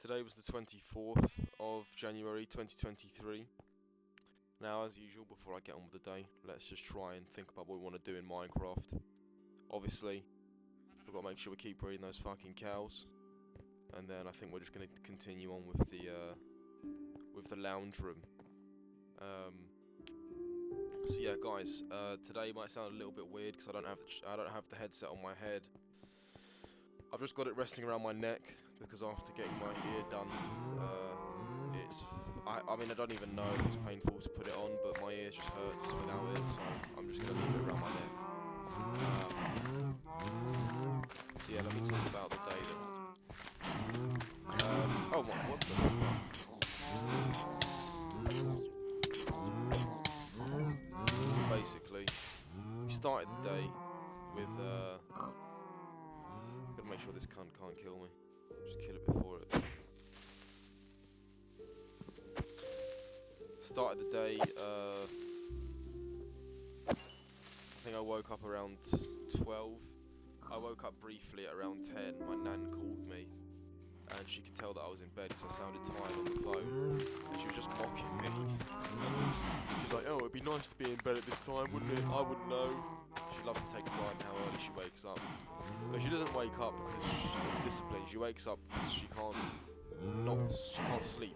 Today was the 24th of January 2023. Now, as usual, before I get on with the day, let's just try and think about what we want to do in Minecraft. Obviously, we've got to make sure we keep breeding those fucking cows. And then I think we're just going to continue on with the lounge room. So yeah, guys, today might sound a little bit weird because I don't have the headset on my head. I've just got it resting around my neck because after getting my ear done, I mean I don't even know if it's painful to put it on, but my ear just hurts without it, so I'm just gonna leave it around my neck. So yeah, let me talk about the day that. Oh, what the fuck? Basically, we started the day with gotta make sure this cunt can't kill me. Just kill it before it. Started the day, I think I woke up around 12. I woke up briefly at around 10. My nan called me, and she could tell that I was in bed because I sounded tired on the phone, and she was just mocking me. She's like, oh, it'd be nice to be in bed at this time, wouldn't it? I wouldn't know. She loves to take pride in how early she wakes up. But she doesn't wake up because she's disciplined. She wakes up because she can't sleep.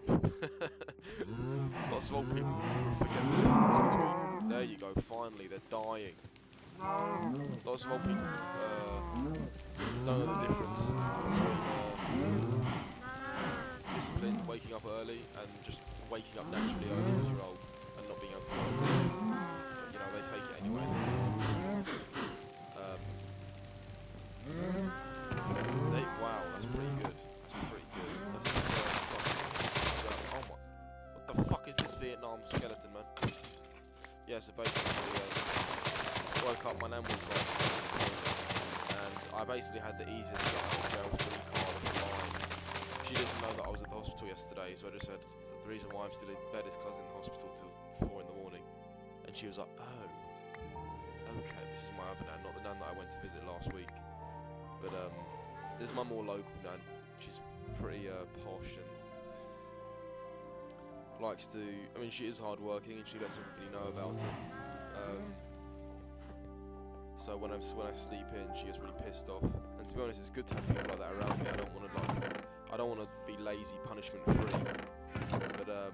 Lots of old people forget the difference between. There you go. Finally, they're dying. Lots of old people don't know the difference between discipline, waking up early, and just waking up naturally early because you're old and not being able to go to sleep. But, you know, they take it anyway. Wow, that's pretty good. That's pretty good. That's the first fucking. Oh my! What the fuck is this Vietnam skeleton, man? Yeah, so basically, woke up. My nan was like, and I basically had the easiest get out of jail free card of the line. She doesn't know that I was at the hospital yesterday, so I just said the reason why I'm still in bed is because I was in the hospital till 4 in the morning, and she was like, oh, okay, this is my other nan, not the nan that I went to visit last week. But this is my more local nan. She's pretty posh and likes to. I mean, she is hardworking and she lets everybody know about it. So when I sleep in, she gets really pissed off. And to be honest, it's good to have people like that around me. I don't want to be lazy, punishment free. But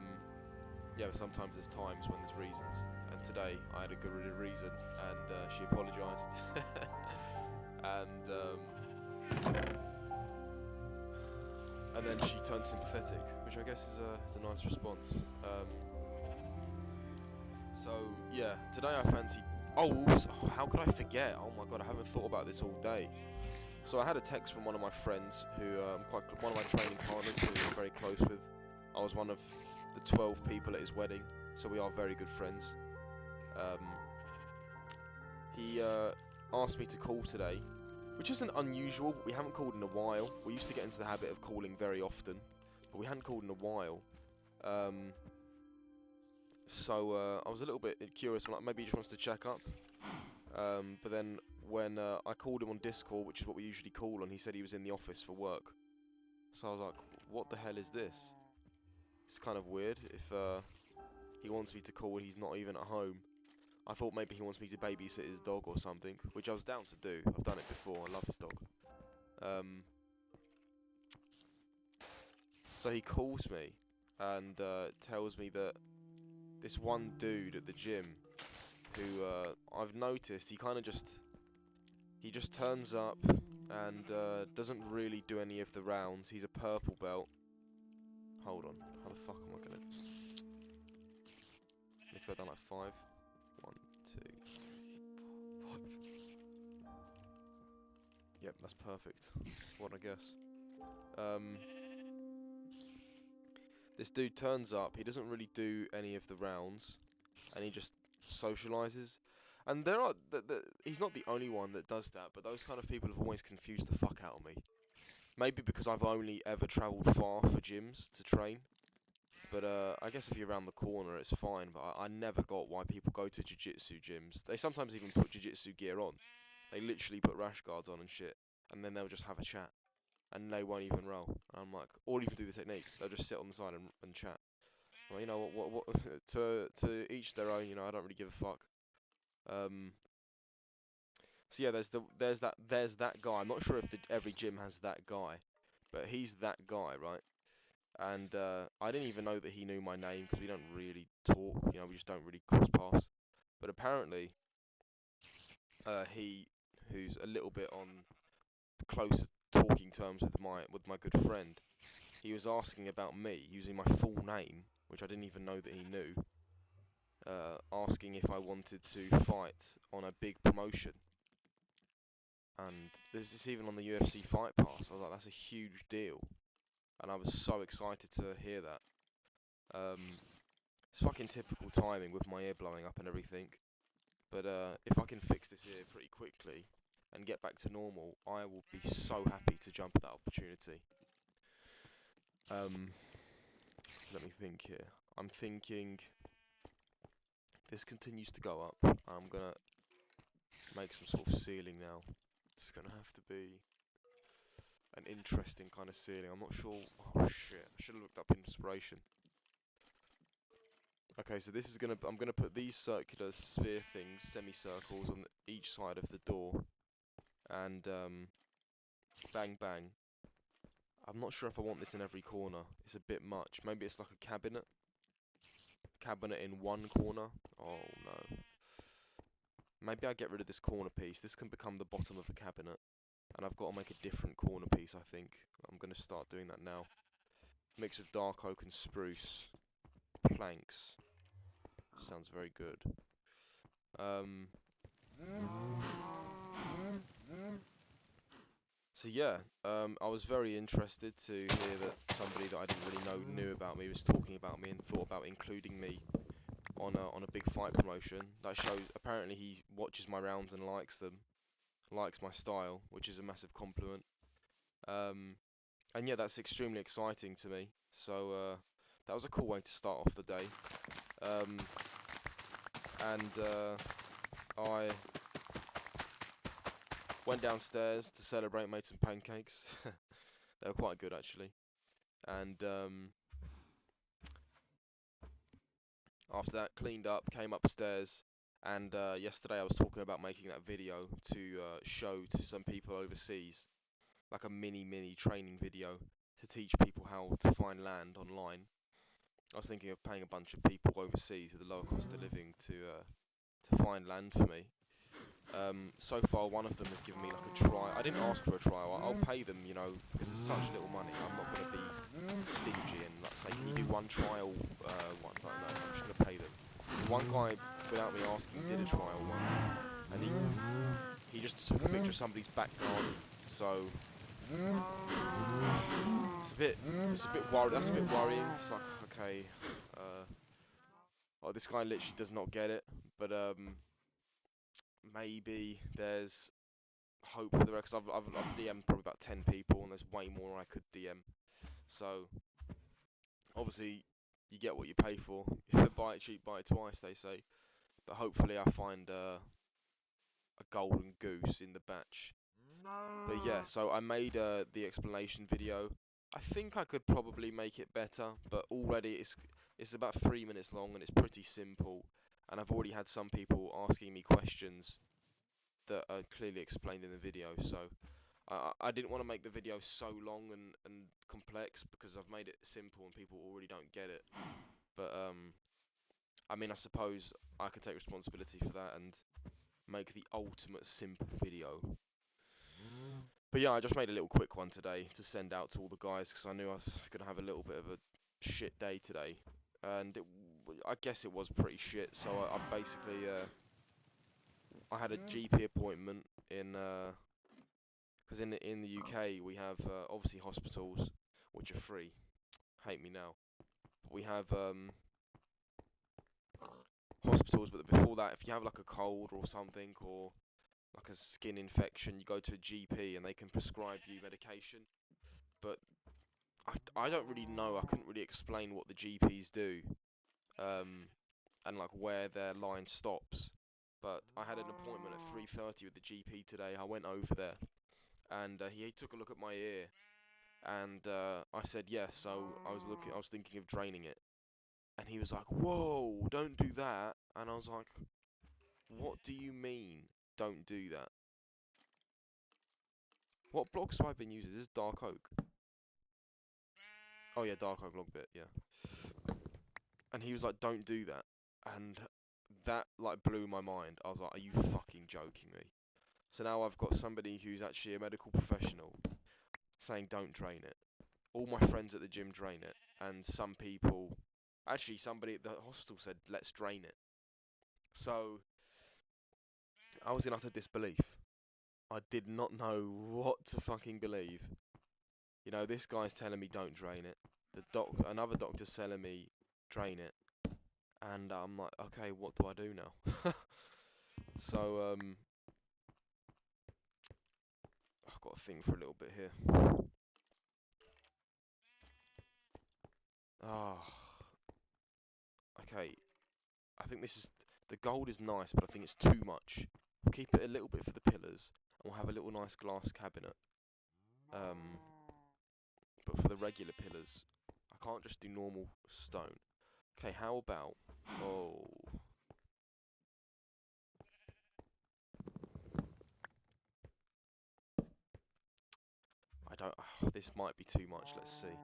yeah, sometimes there's times when there's reasons. And today I had a good reason, and she apologised. And then she turned sympathetic, which I guess is a nice response. So yeah, today I fancied. How could I forget? Oh my god, I haven't thought about this all day. So I had a text from one of my friends who one of my training partners who I'm very close with. I was one of the 12 people at his wedding, so we are very good friends. He asked me to call today, which isn't unusual, but we haven't called in a while. We used to get into the habit of calling very often, but we hadn't called in a while. So I was a little bit curious, like maybe he just wants to check up. But then when I called him on Discord, which is what we usually call on, he said he was in the office for work. So I was like, what the hell is this? It's kind of weird if he wants me to call and he's not even at home. I thought maybe he wants me to babysit his dog or something, which I was down to do. I've done it before, I love his dog. So he calls me and tells me that this one dude at the gym who I've noticed he just turns up and doesn't really do any of the rounds. He's a purple belt. Hold on, how the fuck am I gonna? Need to go down like 5. 1, 2, 3, 4, 5. Yep, that's perfect. What I guess. This dude turns up. He doesn't really do any of the rounds, and he just socializes. And he's not the only one that does that, but those kind of people have always confused the fuck out of me. Maybe because I've only ever travelled far for gyms to train. But I guess if you're around the corner, it's fine. But I never got why people go to jiu-jitsu gyms. They sometimes even put jiu-jitsu gear on. They literally put rash guards on and shit, and then they'll just have a chat. and they won't even roll. And I'm like, or even do the technique. They'll just sit on the side and chat. Well, you know what to each their own. You know, I don't really give a fuck. So yeah, there's that guy. I'm not sure if every gym has that guy, but he's that guy, right? And I didn't even know that he knew my name because we don't really talk. You know, we just don't really cross paths. But apparently, he, who's a little bit on close talking terms with my good friend, he was asking about me using my full name, which I didn't even know that he knew. Asking if I wanted to fight on a big promotion. And this is even on the UFC Fight Pass. I was like, that's a huge deal, and I was so excited to hear that. It's fucking typical timing with my ear blowing up and everything. But if I can fix this ear pretty quickly and get back to normal, I will be so happy to jump at that opportunity. Let me think here. I'm thinking this continues to go up. I'm gonna make some sort of ceiling now. It's gonna have to be an interesting kind of ceiling. I'm not sure. Oh shit! I should have looked up inspiration. Okay, so this is I'm gonna put these circular sphere things, semicircles, on each side of the door, and bang bang. I'm not sure if I want this in every corner. It's a bit much. Maybe it's like a cabinet in one corner. Oh no. Maybe I get rid of this corner piece. This can become the bottom of the cabinet, and I've got to make a different corner piece. I think I'm gonna start doing that now. Mix of dark oak and spruce planks. Sounds very good. So yeah, I was very interested to hear that somebody that I didn't really know knew about me was talking about me and thought about including me on a big fight promotion. That shows apparently he watches my rounds and likes them, likes my style, which is a massive compliment. And yeah, that's extremely exciting to me. So that was a cool way to start off the day. And I went downstairs to celebrate, made some pancakes. They were quite good actually. And after that, cleaned up, came upstairs, and yesterday I was talking about making that video to show to some people overseas, like a mini training video to teach people how to find land online. I was thinking of paying a bunch of people overseas with a lower cost of living to find land for me. So far, one of them has given me like a trial. I didn't ask for a trial. I'll pay them, you know, because it's such little money. I'm not going to be stingy and like say, can you do one trial? One, no, I'm just going to pay them. One guy, without me asking, did a trial one, and he just took a picture of somebody's back garden. So it's a bit worried. That's a bit worrying. It's like, okay, oh, this guy literally does not get it, but maybe there's hope for the rest. I've DM'd probably about 10 people, and there's way more I could DM. So obviously, you get what you pay for. Buy it cheap, buy it twice, they say. But hopefully, I find a golden goose in the batch. But yeah, so I made the explanation video. I think I could probably make it better, but already it's about 3 minutes long and it's pretty simple. And I've already had some people asking me questions that are clearly explained in the video. So I didn't want to make the video so long and complex because I've made it simple and people already don't get it. But I mean, I suppose I could take responsibility for that and make the ultimate simple video. But yeah, I just made a little quick one today to send out to all the guys because I knew I was going to have a little bit of a shit day today. And I guess it was pretty shit, so I basically, I had a GP appointment because in the UK we have obviously hospitals which are free. Hate me now. But we have hospitals, but before that, if you have like a cold or something or like a skin infection, you go to a GP and they can prescribe you medication. But I don't really know. I couldn't really explain what the GPs do, and like where their line stops. But I had an appointment at 3:30 with the GP today. I went over there, and he took a look at my ear, And I said yes. So I was thinking of draining it, and he was like, "Whoa, don't do that." And I was like, "What do you mean, don't do that? What blocks have I been using? This is dark oak. Oh yeah, dark oak log bit, yeah." And he was like, "Don't do that," and that like blew my mind. I was like, "Are you fucking joking me?" So now I've got somebody who's actually a medical professional saying don't drain it. All my friends at the gym drain it, and some people, actually somebody at the hospital said let's drain it. So I was in utter disbelief. I did not know what to fucking believe. You know, this guy's telling me don't drain it. Another doctor's telling me drain it, and I'm like, okay, what do I do now? So I've got to think for a little bit here. Ah, okay. I think the gold is nice, but I think it's too much. We'll keep it a little bit for the pillars, and we'll have a little nice glass cabinet. Um, but for the regular pillars, I can't just do normal stone. Okay, how about? Oh, I don't. This might be too much. Let's see.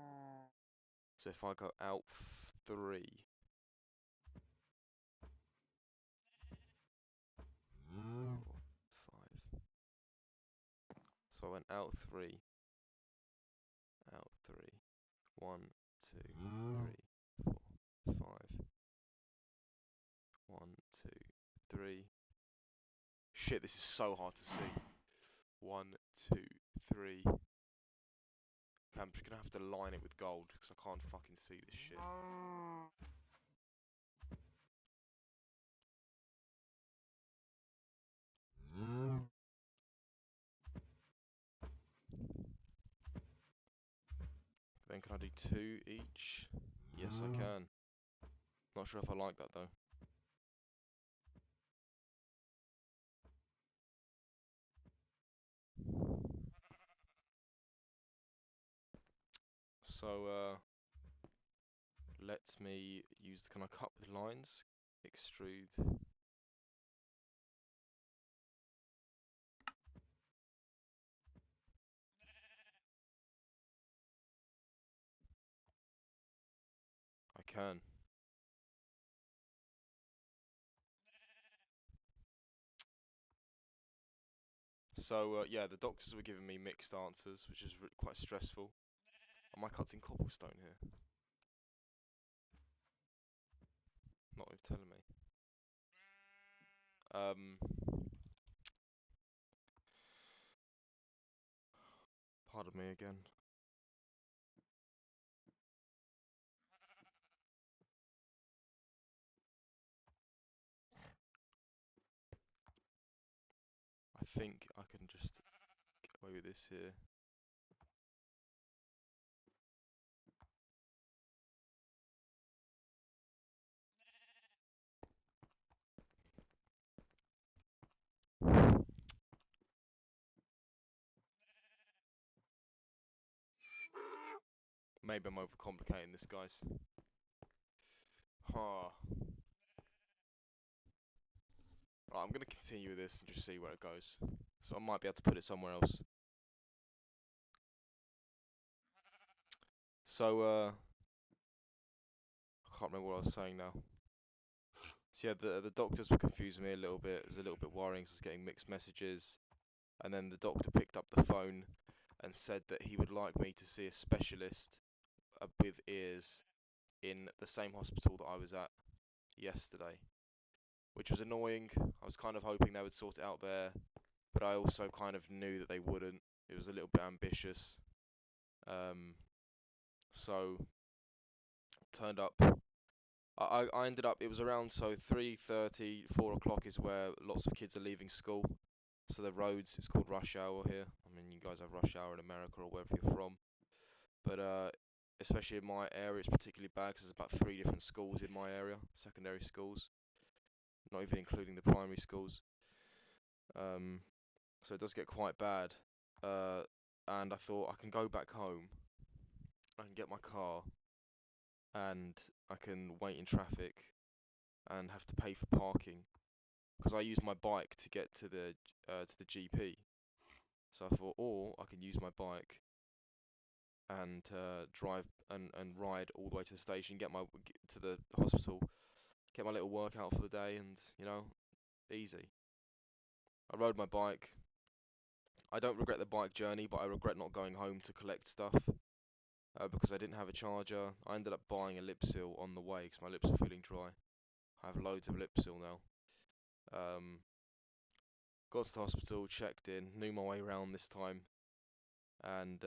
So if I go out 3, 4, 5. So I went out 3, out 3. 1, 2, 3, 4, 5. 1, 2, 3. Shit, this is so hard to see. 1, 2, 3. Okay, I'm just gonna have to line it with gold because I can't fucking see this shit. Then can I do 2 each? Yes, I can. Not sure if I like that though. So, let me use. Can I cut with lines? Extrude. I can. So, yeah, the doctors were giving me mixed answers, which is quite stressful. Am I cutting cobblestone here? Not even telling me. Pardon me again. I think I can just get away with this here. Maybe I'm overcomplicating this, guys. Huh. Right, I'm gonna continue with this and just see where it goes. So I might be able to put it somewhere else. So, I can't remember what I was saying now. So yeah, the doctors were confusing me a little bit. It was a little bit worrying, so I was getting mixed messages. And then the doctor picked up the phone and said that he would like me to see a specialist with ears in the same hospital that I was at yesterday, which was annoying. I was kind of hoping they would sort it out there, but I also kind of knew that they wouldn't. It was a little bit ambitious. Um, so turned up. I ended up. It was around 3:30, 4 o'clock is where lots of kids are leaving school. So the roads, it's called rush hour here. I mean, you guys have rush hour in America or wherever you're from. But especially in my area, it's particularly bad because there's about 3 different schools in my area, secondary schools, not even including the primary schools. So it does get quite bad. And I thought I can go back home get my car and I can wait in traffic and have to pay for parking because I use my bike to get to the GP. So I thought, or I can use my bike and drive and ride all the way to the station, get to the hospital, get my little workout for the day, and easy. I rode my bike. I don't regret the bike journey, but I regret not going home to collect stuff because I didn't have a charger. I ended up buying a lip seal on the way because my lips are feeling dry. I have loads of lip seal now. Got to the hospital, checked in, knew my way around this time, and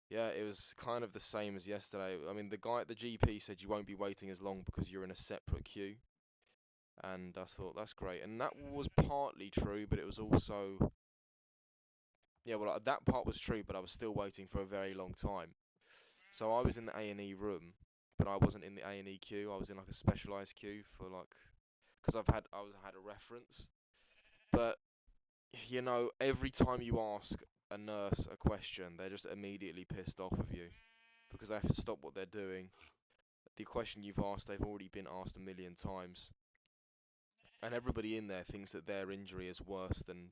yeah, it was kind of the same as yesterday. I mean, the guy at the GP said you won't be waiting as long because you're in a separate queue, and I thought that's great, and that was partly true, but it was also, yeah, well, that part was true, but I was still waiting for a very long time. So I was in the A&E room, but I wasn't in the A&E queue. I was in like a specialised queue for because I had a reference. But every time you ask a nurse a question, they're just immediately pissed off of you because they have to stop what they're doing. The question you've asked, they've already been asked a million times, and everybody in there thinks that their injury is worse than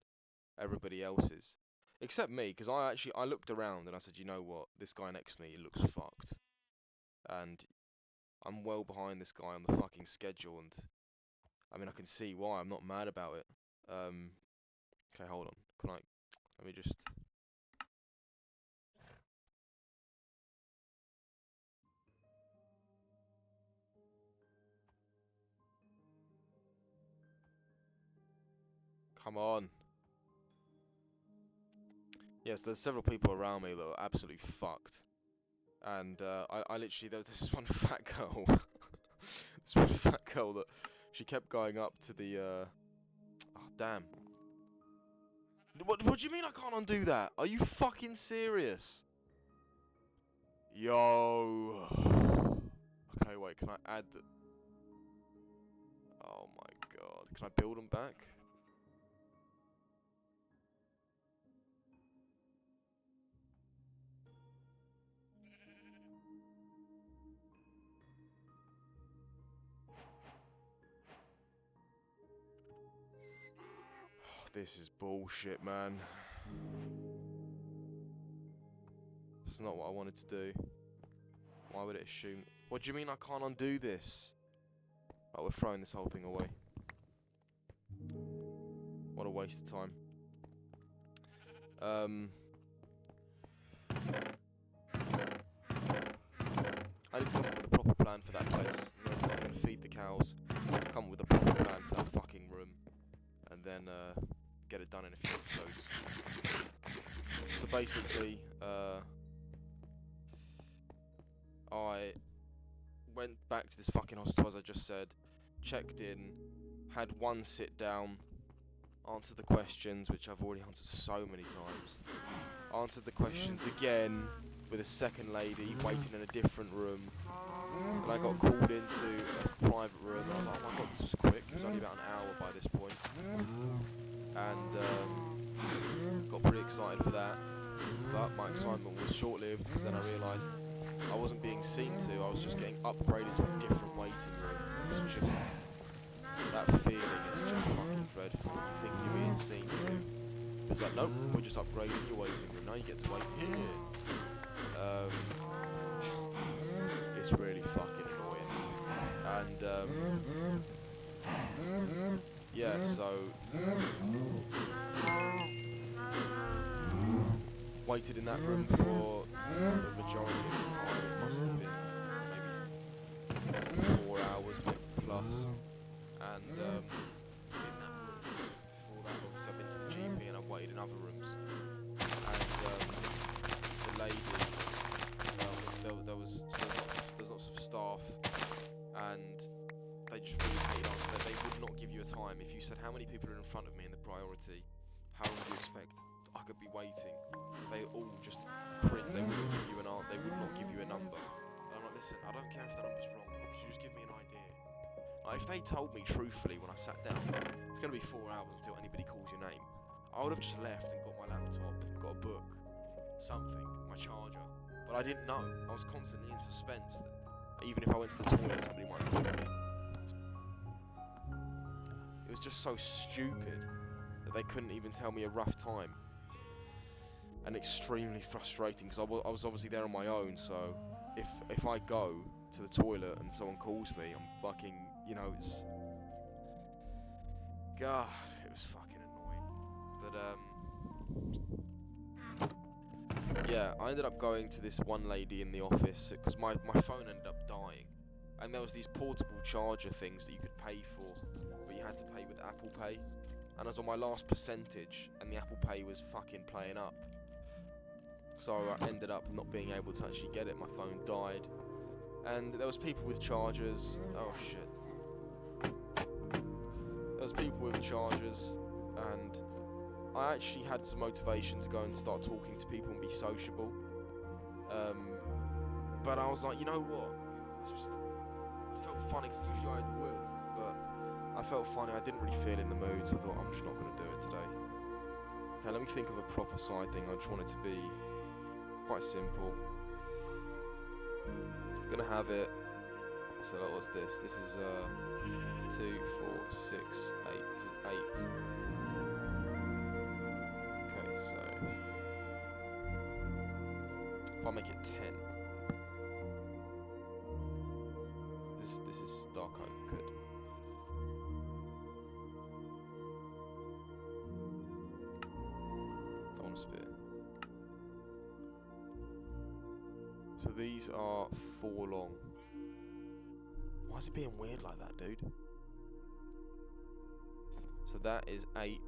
everybody else's, except me, because I looked around and I said, you know what, this guy next to me looks fucked, and I'm well behind this guy on the fucking schedule, and I mean I can see why. I'm not mad about it. Okay, hold on. Let me just. Come on. Yes, there's several people around me that are absolutely fucked. And I literally, there was this one fat girl. This one fat girl that she kept going up to the. Oh, damn. What do you mean I can't undo that? Are you fucking serious? Yo. Okay, wait, can I add the. Oh my god. Can I build them back? This is bullshit, man. It's not what I wanted to do. Why would it assume? What do you mean I can't undo this? Oh, we're throwing this whole thing away. What a waste of time. I need to come up with a proper plan for that place. I'm going to feed the cows, come up with a proper plan for that fucking room, and then get it done in a few episodes. So basically, I went back to this fucking hospital, as I just said, checked in, had one sit down, answered the questions, which I've already answered so many times, answered the questions again with a second lady waiting in a different room, and I got called into a private room, and I was like, oh my god, this was quick. It was only about an hour by this point, and got pretty excited for that, but my excitement was short-lived, because then I realised I wasn't being seen to, I was just getting upgraded to a different waiting room. It was just, that feeling is just fucking dreadful. You think you're being seen to. It's like, nope, we're just upgrading your waiting room, now you get to wait here. It's really fucking annoying. And, yeah, so waited in that room for the majority of the time. It must have been maybe 4 hours, maybe plus. And in that room, before that, obviously I've been to the GP and I've waited in other rooms. And the lady, there was there's lots of staff, and they just really hated us. They would not give you a time. If you said how many people are in front of me in the priority, how long do you expect I could be waiting? They all just cringe. They wouldn't give you they would not give you a number. And I'm like, listen, I don't care if the number's wrong. Could you just give me an idea? Like, if they told me truthfully when I sat down, it's going to be 4 hours until anybody calls your name, I would have just left and got my laptop, got a book, something, my charger. But I didn't know. I was constantly in suspense that even if I went to the toilet, somebody might call me. It was just so stupid that they couldn't even tell me a rough time. And extremely frustrating because I was obviously there on my own, so if I go to the toilet and someone calls me, I'm fucking, you know, it's... God, it was fucking annoying. But, yeah, I ended up going to this one lady in the office because my phone ended up dying. And there was these portable charger things that you could pay for, but you had to pay with Apple Pay. And I was on my last percentage, and the Apple Pay was fucking playing up. So I ended up not being able to actually get it. My phone died. And there was people with chargers. Oh shit. There was people with chargers, and I actually had some motivation to go and start talking to people and be sociable. But I was like, you know what? I just felt funny because usually I would, but I felt funny. I didn't really feel in the mood, so I thought I'm just not going to do it today. Okay, let me think of a proper side thing. I just want it to be quite simple. Gonna have it. So what's this? This is 2, 4, 6, 8. This is 8. Okay, so if I make it 10, this is dark oak. Good. Don't want a spear. So these are 4 long. Why is it being weird like that, dude? So that is 8.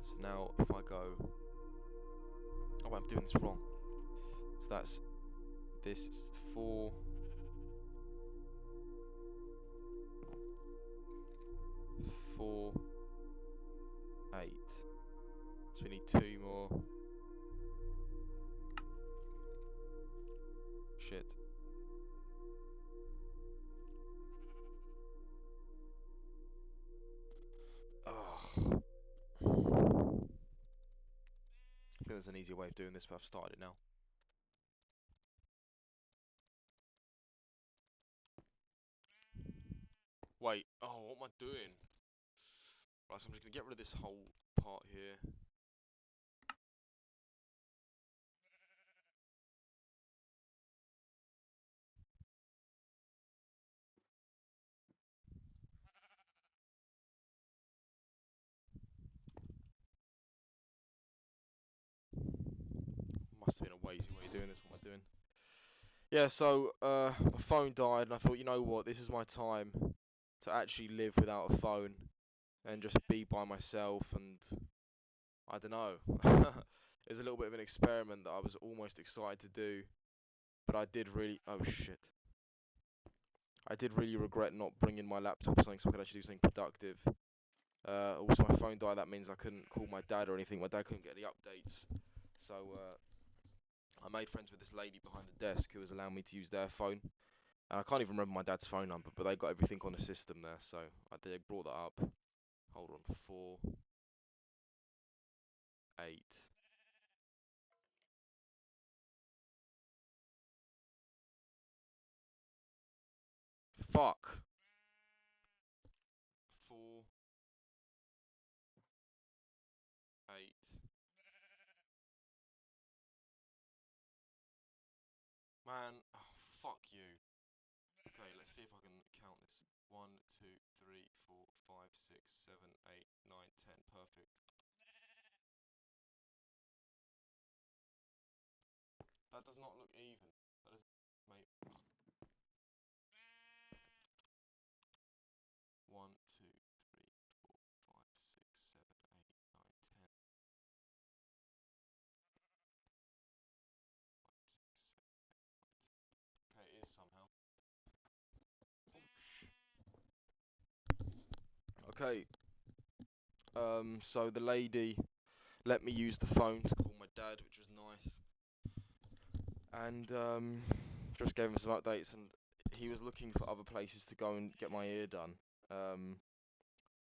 So now if I go... Oh, wait, I'm doing this wrong. So that's... This is 4... 4... 8. So we need 2 more. Shit. Oh. I think there's an easier way of doing this, but I've started it now. Wait, oh, what am I doing? Right, so I'm just going to get rid of this whole part here. Must have been a lazy way of doing this, what am I doing? Yeah, so, my phone died, and I thought, you know what, this is my time to actually live without a phone, and just be by myself, and I don't know. It was a little bit of an experiment that I was almost excited to do, but I did really, oh shit. I did really regret not bringing my laptop or something so I could actually do something productive. Also my phone died, that means I couldn't call my dad or anything, my dad couldn't get any updates. So, I made friends with this lady behind the desk who was allowing me to use their phone. And I can't even remember my dad's phone number, but they got everything on the system there, so they brought that up. Hold on, 4, 8. Fuck! 4, 8. Man, oh, fuck you. Okay, let's see if I can count this. 1, 2, 3, 4, 5, 6, 7, 8, 9, 10. Perfect. That does not look even. That is, mate. 1, 2, 3, 4, 5, 6, 7, 8, 9, 10. 5, 6, 7, 8, 9, 10. Okay, it is somehow. Okay. So the lady let me use the phone to call my dad, which was nice. And just gave him some updates, and he was looking for other places to go and get my ear done.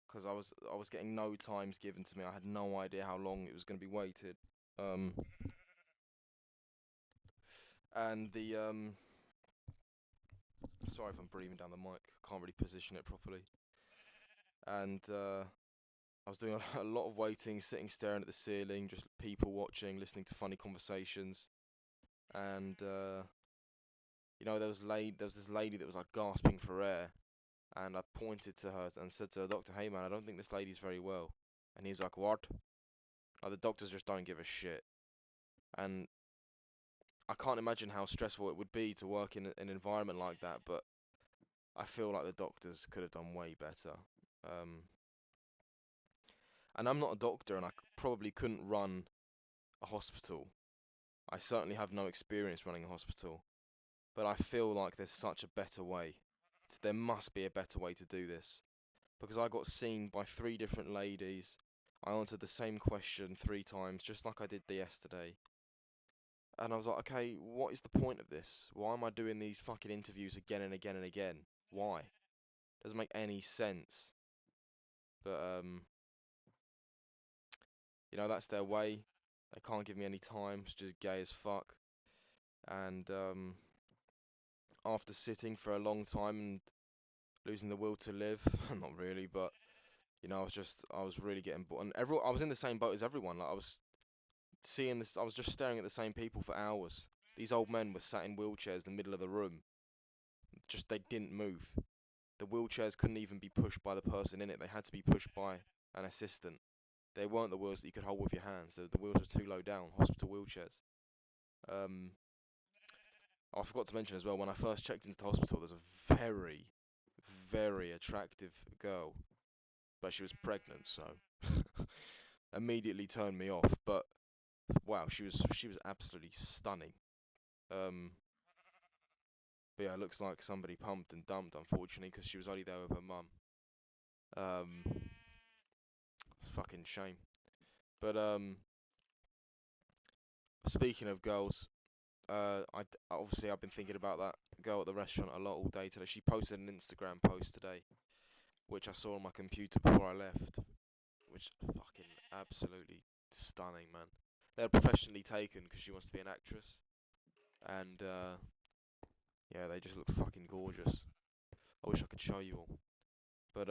Because I was getting no times given to me. I had no idea how long it was going to be waited. Um, And the sorry if I'm breathing down the mic. Can't really position it properly. And I was doing a lot of waiting, sitting staring at the ceiling, just people watching, listening to funny conversations. And you know, there was this lady that was like gasping for air, and I pointed to her and said to the doctor, "Hey man, I don't think this lady's very well." And he was like, "What?" Like the doctors just don't give a shit. And I can't imagine how stressful it would be to work in an environment like that, but I feel like the doctors could have done way better. Um, and I'm not a doctor, and I probably couldn't run a hospital. I certainly have no experience running a hospital, but I feel like there's such a better way. There must be a better way to do this. Because I got seen by 3 different ladies. I answered the same question 3 times, just like I did yesterday. And I was like, okay, what is the point of this? Why am I doing these fucking interviews again and again and again? Why? Doesn't make any sense. But you know, that's their way. They can't give me any time. It's just gay as fuck. And after sitting for a long time and losing the will to live, not really, but you know, I was really getting bored. And I was in the same boat as everyone. Like I was just staring at the same people for hours. These old men were sat in wheelchairs in the middle of the room. Just they didn't move. The wheelchairs couldn't even be pushed by the person in it. They had to be pushed by an assistant. They weren't the wheels that you could hold with your hands. The wheels were too low down. Hospital wheelchairs. Um, I forgot to mention as well, when I first checked into the hospital, there's a very, very attractive girl, but she was pregnant, so immediately turned me off. But wow, she was absolutely stunning. Um, but yeah, it looks like somebody pumped and dumped, unfortunately, because she was only there with her mum. Fucking shame. But speaking of girls, obviously I've been thinking about that girl at the restaurant a lot all day today. She posted an Instagram post today, which I saw on my computer before I left, which fucking absolutely stunning, man. They're professionally taken because she wants to be an actress, and yeah, they just look fucking gorgeous. I wish I could show you all, but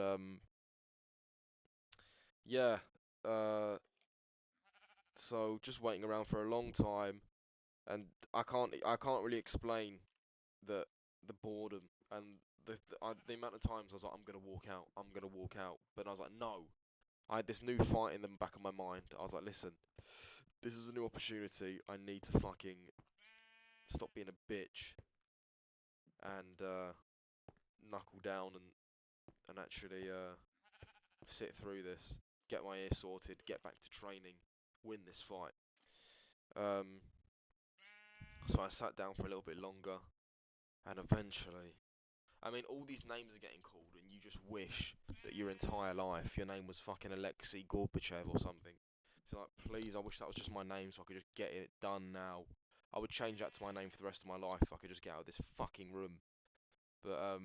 yeah, uh, so just waiting around for a long time, and I can't really explain the boredom and the amount of times I was like, I'm gonna walk out, I'm gonna walk out, but I was like, no. I had this new fight in the back of my mind. I was like, listen, this is a new opportunity. I need to fucking stop being a bitch and knuckle down and actually sit through this, get my ear sorted, get back to training, win this fight. Um, so I sat down for a little bit longer, and eventually, I mean, all these names are getting called, and you just wish that your entire life your name was fucking Alexei Gorbachev or something. So like, please, I wish that was just my name so I could just get it done now. I would change that to my name for the rest of my life if I could just get out of this fucking room. But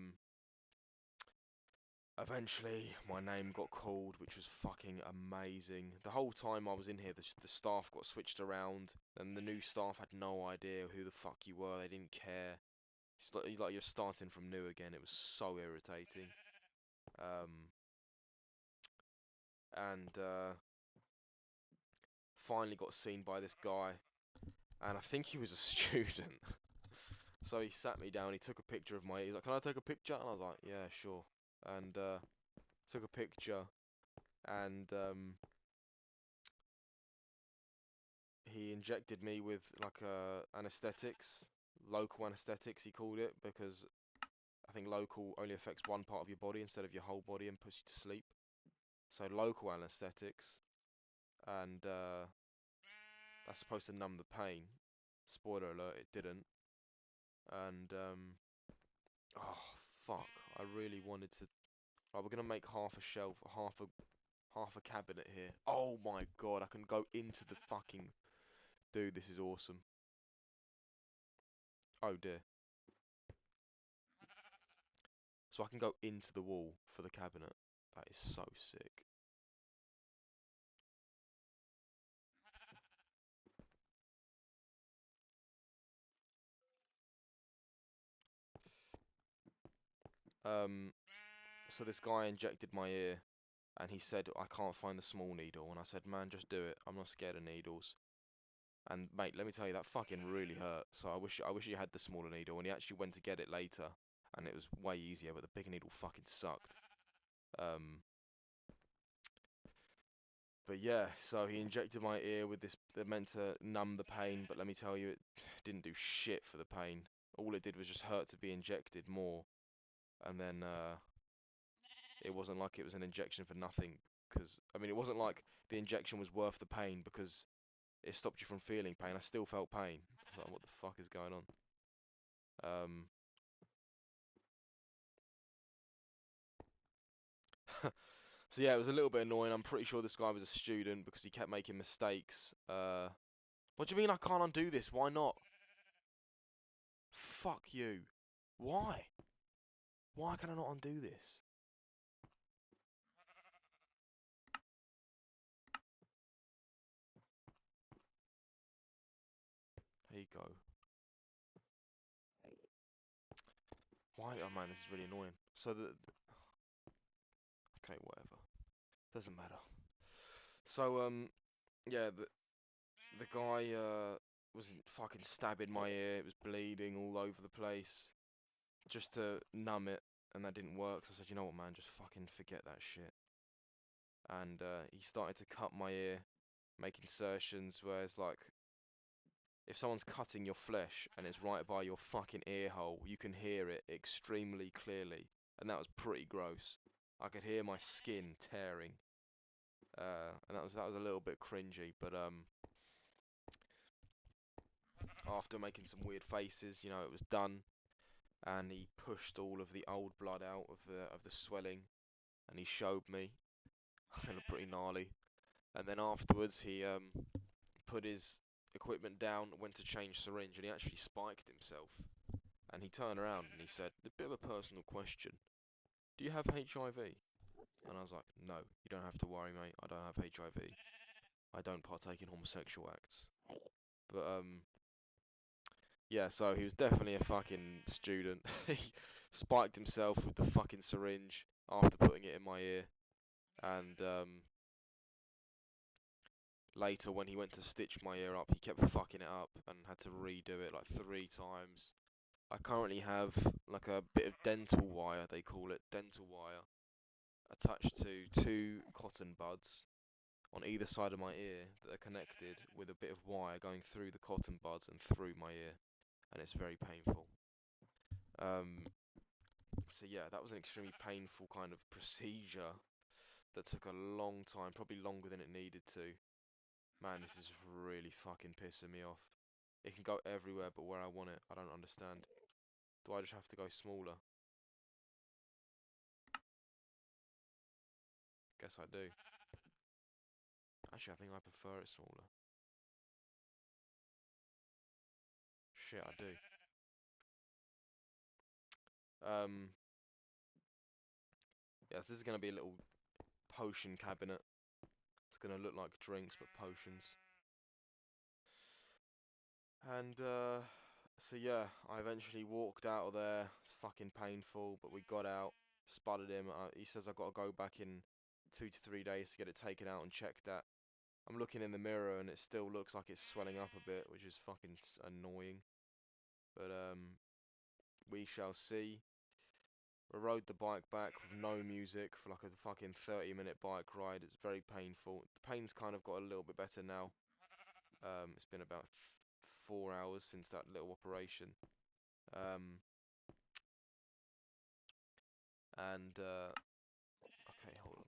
eventually my name got called, which was fucking amazing. The whole time I was in here, the staff got switched around, and the new staff had no idea who the fuck you were. They didn't care. It's like you're starting from new again. It was so irritating. Um, and finally got seen by this guy, and I think he was a student. So he sat me down. He took a picture of my. He's like, "Can I take a picture?" And I was like, "Yeah, sure." And took a picture, and he injected me with like anesthetics, local anesthetics. He called it because I think local only affects one part of your body instead of your whole body and puts you to sleep. So local anesthetics, and that's supposed to numb the pain. Spoiler alert, it didn't. And oh fuck, I really wanted to. Right, we're gonna make half a shelf, half a cabinet here. Oh my god, I can go into the fucking. Dude, this is awesome. Oh dear. So I can go into the wall for the cabinet. That is so sick. So this guy injected my ear, and he said I can't find the small needle, and I said, man, just do it. I'm not scared of needles. And mate, let me tell you, that fucking really hurt. So I wish he had the smaller needle, and he actually went to get it later, and it was way easier. But the big needle fucking sucked. But yeah, so he injected my ear with this. They're meant to numb the pain, but let me tell you, it didn't do shit for the pain. All it did was just hurt to be injected more, and then it wasn't like it was an injection for nothing. Because I mean, it wasn't like the injection was worth the pain because it stopped you from feeling pain. I still felt pain. I was like, what the fuck is going on? So yeah, it was a little bit annoying. I'm pretty sure this guy was a student because he kept making mistakes. What do you mean I can't undo this? Why not? Fuck you. Why? Why can I not undo this? There you go. Why? Oh man, this is really annoying. So okay, whatever. Doesn't matter. So yeah, the guy was fucking stabbing my ear. It was bleeding all over the place, just to numb it, and that didn't work. So I said, you know what, man, just fucking forget that shit. And he started to cut my ear, make insertions where it's like, if someone's cutting your flesh and it's right by your fucking ear hole, you can hear it extremely clearly, and that was pretty gross. I could hear my skin tearing, and that was a little bit cringy. But after making some weird faces, you know, it was done, and he pushed all of the old blood out of the swelling, and he showed me. It looked pretty gnarly. And then afterwards, he put his equipment down, went to change syringe, and he actually spiked himself. And he turned around and he said, a bit of a personal question. Do you have HIV? And I was like, no, you don't have to worry, mate. I don't have HIV. I don't partake in homosexual acts. But, yeah, so he was definitely a fucking student. He spiked himself with the fucking syringe after putting it in my ear. And, later when he went to stitch my ear up, he kept fucking it up and had to redo it like 3 times. I currently have like a bit of dental wire, they call it, dental wire, attached to 2 cotton buds on either side of my ear that are connected with a bit of wire going through the cotton buds and through my ear, and it's very painful. So yeah, that was an extremely painful kind of procedure that took a long time, probably longer than it needed to. Man, this is really fucking pissing me off. It can go everywhere but where I want it. I don't understand. Do I just have to go smaller? Guess I do. Actually, I think I prefer it smaller. Shit, I do. Um, yes, this is going to be a little potion cabinet. It's going to look like drinks, but potions. And, so yeah, I eventually walked out of there. It's fucking painful, but we got out, spotted him. He says I've got to go back in 2 to 3 days to get it taken out and checked at. I'm looking in the mirror and it still looks like it's swelling up a bit, which is fucking annoying. But, we shall see. We rode the bike back with no music for like a fucking 30-minute bike ride. It's very painful. The pain's kind of got a little bit better now. It's been about 4 hours since that little operation. Um, and okay, hold on.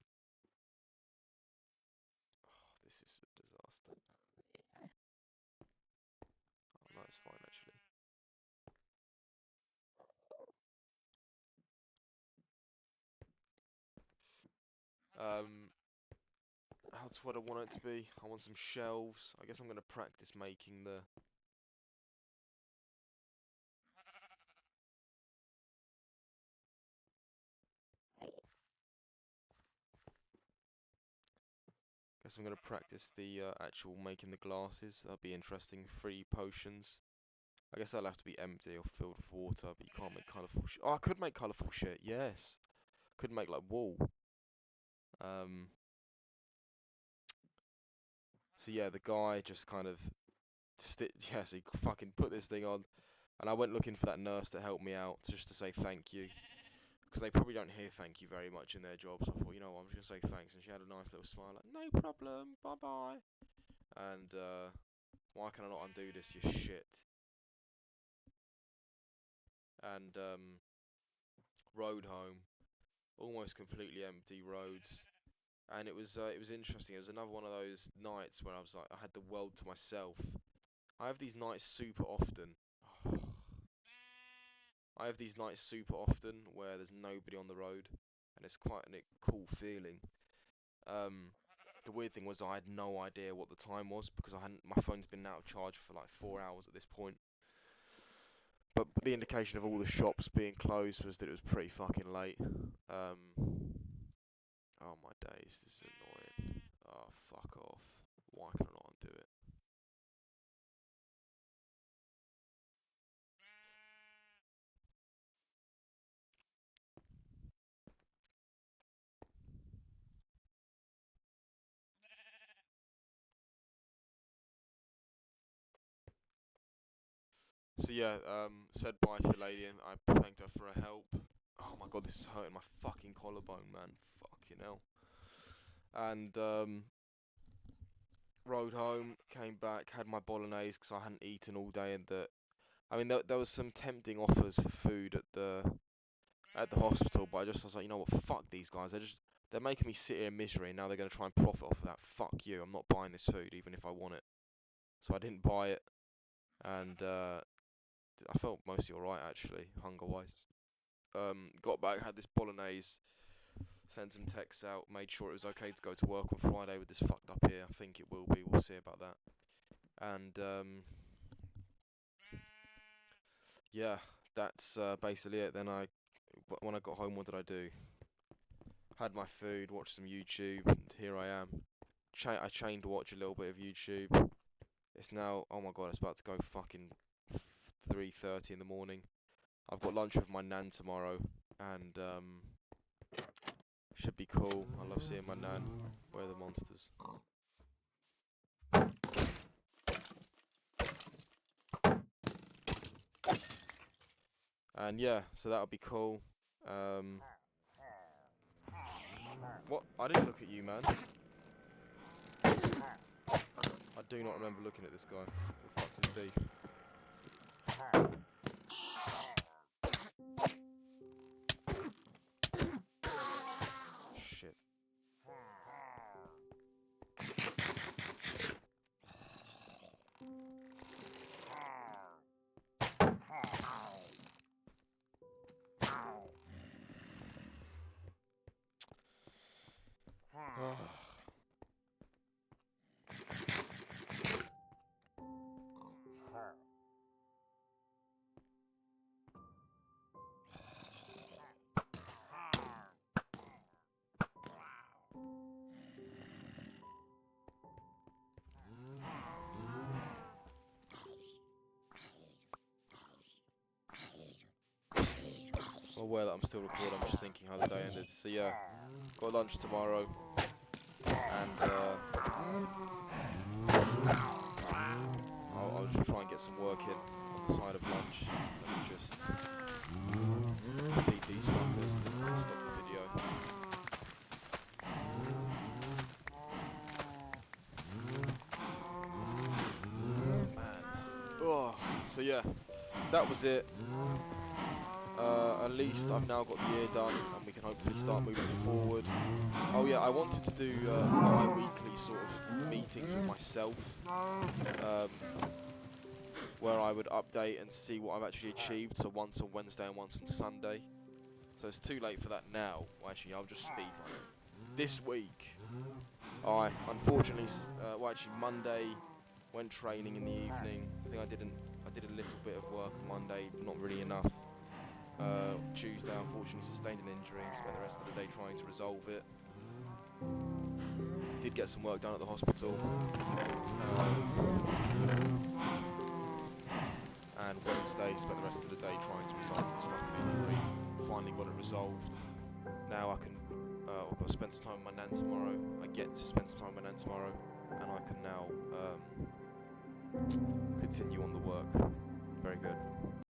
Oh, this is a disaster. Oh, no, it's fine actually. Um, that's what I want it to be. I want some shelves. I guess I'm gonna practice making the. Guess I'm gonna practice the actual making the glasses. That'll be interesting. 3 potions. I guess that'll have to be empty or filled with water, but you can't make colourful shit. Oh, I could make colourful shit, yes. Could make like wool. So yeah, the guy just kind of, yeah, so he fucking put this thing on, and I went looking for that nurse to help me out, just to say thank you. Because they probably don't hear thank you very much in their jobs. I thought, you know what, I'm just going to say thanks. And she had a nice little smile, like, no problem, bye-bye. And, why can I not undo this, you shit? And, rode home, almost completely empty roads. And it was interesting. It was another one of those nights where I was like, I had the world to myself. I have these nights super often. I have these nights super often where there's nobody on the road, and it's quite a cool feeling. The weird thing was I had no idea what the time was because my phone's been out of charge for like 4 hours at this point. But the indication of all the shops being closed was that it was pretty fucking late. Oh my days, this is annoying. Oh, fuck off. Why can I not undo it? So yeah, said bye to the lady and I thanked her for her help. Oh my god, this is hurting my fucking collarbone, man. Fucking hell. And rode home, came back, had my bolognese because I hadn't eaten all day, and I mean, there was some tempting offers for food at the hospital, but I was like, you know what, fuck these guys. They're making me sit here in misery, and now they're gonna try and profit off of that. Fuck you, I'm not buying this food, even if I want it. So I didn't buy it, and I felt mostly alright actually, hunger-wise. Got back, had this bolognese, sent some texts out, made sure it was okay to go to work on Friday with this fucked up ear. I think it will be, we'll see about that. And yeah, that's basically it. Then when I got home, what did I do? Had my food, watched some YouTube, and here I am. I chained to watch a little bit of YouTube. It's now, oh my god, it's about to go fucking 3:30 in the morning. I've got lunch with my nan tomorrow, and should be cool. I love seeing my nan. Where are the monsters? And yeah, so that'll be cool. What? I didn't look at you, man. I do not remember looking at this guy. Who fuck's his beef? Shit. Well, aware that I'm still recording, I'm just thinking how the day ended. So yeah, got lunch tomorrow, and I'll just try and get some work in on the side of lunch. Let me just feed these fuckers and then stop the video. Man. Oh, so yeah, that was it. At least I've now got the year done, and we can hopefully start moving forward. Oh yeah, I wanted to do bi-weekly sort of meetings with myself, where I would update and see what I've actually achieved, so once on Wednesday and once on Sunday. So it's too late for that now. Well, actually, I'll just speed run it. This week, I unfortunately, actually Monday, went training in the evening. I think I did a little bit of work on Monday, not really enough. Tuesday, unfortunately, sustained an injury and spent the rest of the day trying to resolve it. Did get some work done at the hospital. and Wednesday spent the rest of the day trying to resolve this fucking injury. Finally got it resolved. Now I can, I've got to spend some time with my nan tomorrow. I get to spend some time with my nan tomorrow, and I can now continue on the work. Very good.